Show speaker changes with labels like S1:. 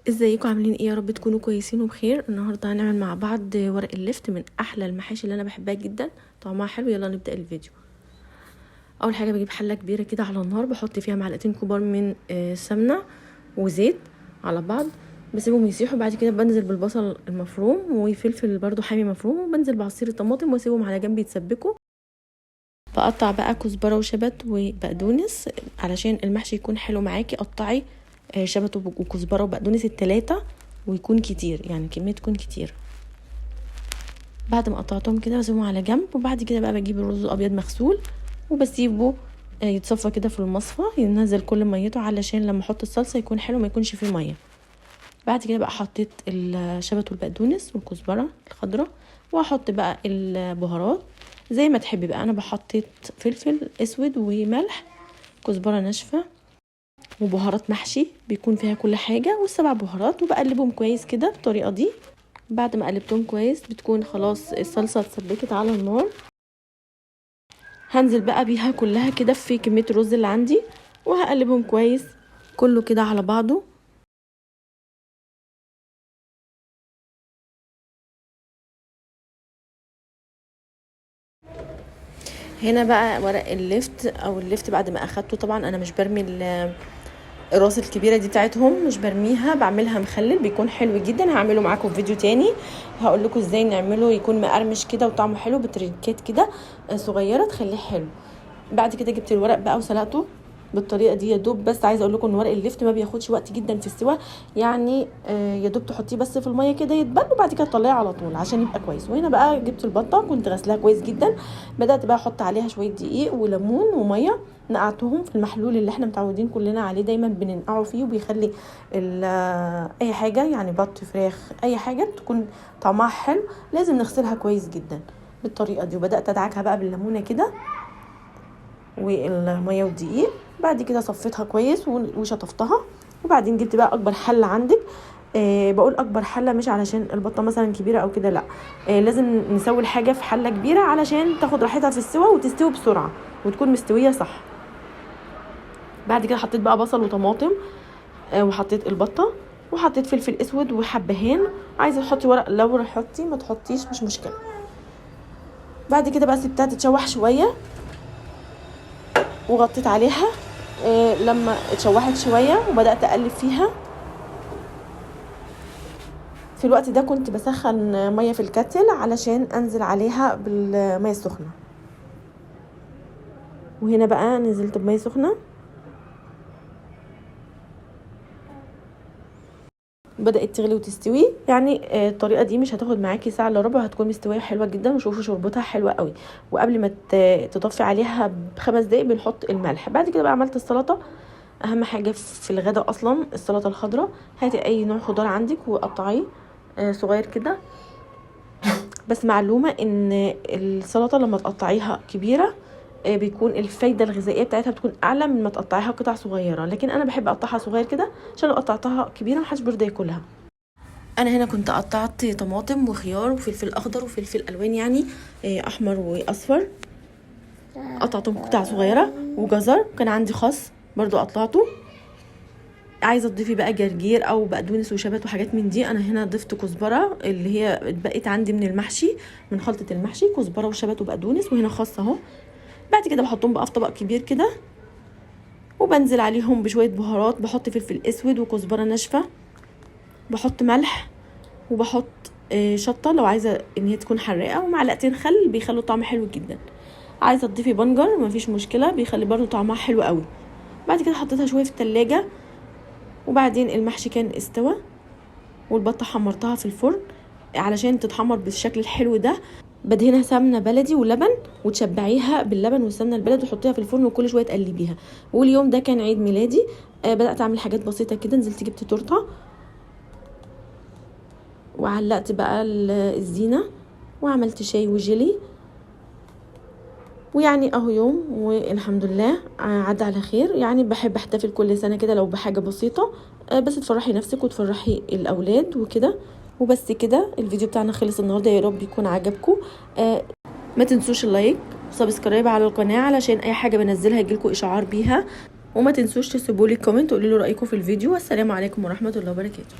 S1: ازيكم عاملين ايه؟ يا رب تكونوا كويسين وبخير. النهارده هنعمل مع بعض ورق اللفت، من احلى المحاشي اللي انا بحبها جدا، طعمها حلو. يلا نبدا الفيديو. اول حاجه بجيب حله كبيره كده على النار، بحط فيها معلقتين كبار من سمنه وزيت على بعض، بسيبهم يسيحوا. بعد كده بنزل بالبصل المفروم وفلفل برضو حامي مفروم، وبنزل بعصير الطماطم واسيبهم على جنب يتسبكوا. بقطع بقى كزبره وشبت وبقدونس علشان المحشي يكون حلو معاكي. قطعي شبت وكزبره وبقدونس التلاتة ويكون كتير، يعني كميه تكون كتير. بعد ما قطعتهم كده بسيبهم على جنب، وبعد كده بقى بجيب الرز الابيض مغسول وبسيبه يتصفى كده في المصفى، ينزل كل ميته علشان لما احط الصلصه يكون حلو ما يكونش فيه ميه. بعد كده بقى حطيت الشبت والبقدونس والكزبره الخضراء، واحط بقى البهارات زي ما تحبي بقى. انا بحطيت فلفل اسود وملح، كزبره ناشفه، وبهارات محشي بيكون فيها كل حاجه، والسبع بهارات، وبقلبهم كويس كده بالطريقه دي. بعد ما قلبتهم كويس بتكون خلاص الصلصه اتسبكت على النار. هنزل بقى بيها كلها كده في كميه الرز اللي عندي، وهقلبهم كويس كله كده على بعضه. هنا بقى ورق اللفت او اللفت بعد ما اخدته، طبعا انا مش برمي الراس الكبيره دي بتاعتهم، مش برميها، بعملها مخلل بيكون حلو جدا. هعمله معاكم في فيديو تاني، هقول لكم ازاي نعمله يكون مقرمش كده وطعمه حلو بتريكات كده صغيره تخليه حلو. بعد كده جبت الورق بقى وسلقته بالطريقه دي يا دوب. بس عايزه اقول لكم ان ورق اللفت ما بياخدش وقت جدا في السوا، يعني يا دوب تحطيه بس في الميه كده يتبل، وبعد كده تطلعيه على طول عشان يبقى كويس. وهنا بقى جبت البطه كنت غسلها كويس جدا، بدات بقى احط عليها شويه دقيق وليمون وميه، نقعتهم في المحلول اللي احنا متعودين كلنا عليه دايما بننقعه فيه، وبيخلي اي حاجه يعني بط فراخ اي حاجه تكون طعمها حلو لازم نغسلها كويس جدا بالطريقه دي. وبدات ادعكها بقى بالليمونه كده والميه والدقيق. بعد كده صفيتها كويس وشطفتها، وبعدين جبت بقى اكبر حله عندك. بقول اكبر حله مش علشان البطه مثلا كبيره او كده، لا، لازم نسوي الحاجه في حله كبيره علشان تاخد راحتها في السوا وتستوي بسرعه وتكون مستويه صح. بعد كده حطيت بقى بصل وطماطم، وحطيت البطه، وحطيت فلفل اسود وحبهان. عايزه تحطي ورق لورا حطي، ما تحطيش مش مشكله. بعد كده بقى سبتها تتشوح شويه وغطيت عليها. لما اتشوحت شويه وبدات اقلب فيها. في الوقت ده كنت بسخن ميه في الكتل علشان انزل عليها بالميه السخنه، وهنا بقى نزلت بميه سخنه بدات تغلي وتستوي. يعني الطريقه دي مش هتاخد معاكي ساعه الا ربع، هتكون مستويه حلوه جدا. وشوفوا شربتها حلوه قوي. وقبل ما تطفي عليها ب5 دقايق بنحط الملح. بعد كده بقى عملت السلطه. اهم حاجه في الغداء اصلا السلطه الخضراء، هاتي اي نوع خضار عندك وقطعيه صغير كده. بس معلومه ان السلطه لما تقطعيها كبيره بيكون الفايده الغذائيه بتاعتها بتكون اعلى من ما تقطعيها قطع صغيره، لكن انا بحب اقطعها صغير كده عشان لو قطعتها كبيره محدش بيرضى ياكلها. انا هنا كنت قطعت طماطم وخيار وفلفل اخضر وفلفل الوان، يعني احمر واصفر، قطعتهم قطع صغيره، وجزر، كان عندي خس برضو قطعته. عايزه تضيفي بقى جرجير او بقدونس وشبت وحاجات من دي، انا هنا ضفت كزبره اللي هي اتبقت عندي من المحشي من خلطه المحشي، كزبره وشبت وبقدونس، وهنا خس اهو. بعد كده بحطهم بقى في طبق كبير كده، وبنزل عليهم بشويه بهارات. بحط فلفل اسود وكزبره ناشفه، بحط ملح، وبحط شطه لو عايزه ان هي تكون حراقه، ومعلقتين خل بيخلوا طعم حلو جدا. عايزه تضيفي بنجر مفيش مشكله، بيخلي برضو طعمها حلو قوي. بعد كده حطيتها شويه في التلاجة. وبعدين المحشي كان استوى، والبطه حمرتها في الفرن علشان تتحمر بالشكل الحلو ده. بدهنها سمنه بلدي ولبن، وتشبعيها باللبن والسمنه البلدي وتحطيها في الفرن وكل شويه تقلبيها. واليوم ده كان عيد ميلادي، بدات اعمل حاجات بسيطه كده. نزلت جبت تورته وعلقت بقى الزينه، وعملت شاي وجيلي. ويعني اهو يوم والحمد لله عدى على خير. يعني بحب احتفل كل سنه كده لو بحاجه بسيطه، بس تفرحي نفسك وتفرحي الاولاد وكده. وبس كده الفيديو بتاعنا خلص النهارده، يا رب يكون عجبكم. ما تنسوش اللايك وسبسكرايب على القناه علشان اي حاجه بنزلها يجيلكم اشعار بيها. وما تنسوش تسيبوا لي كومنت وقولوا لي رايكم في الفيديو. والسلام عليكم ورحمه الله وبركاته.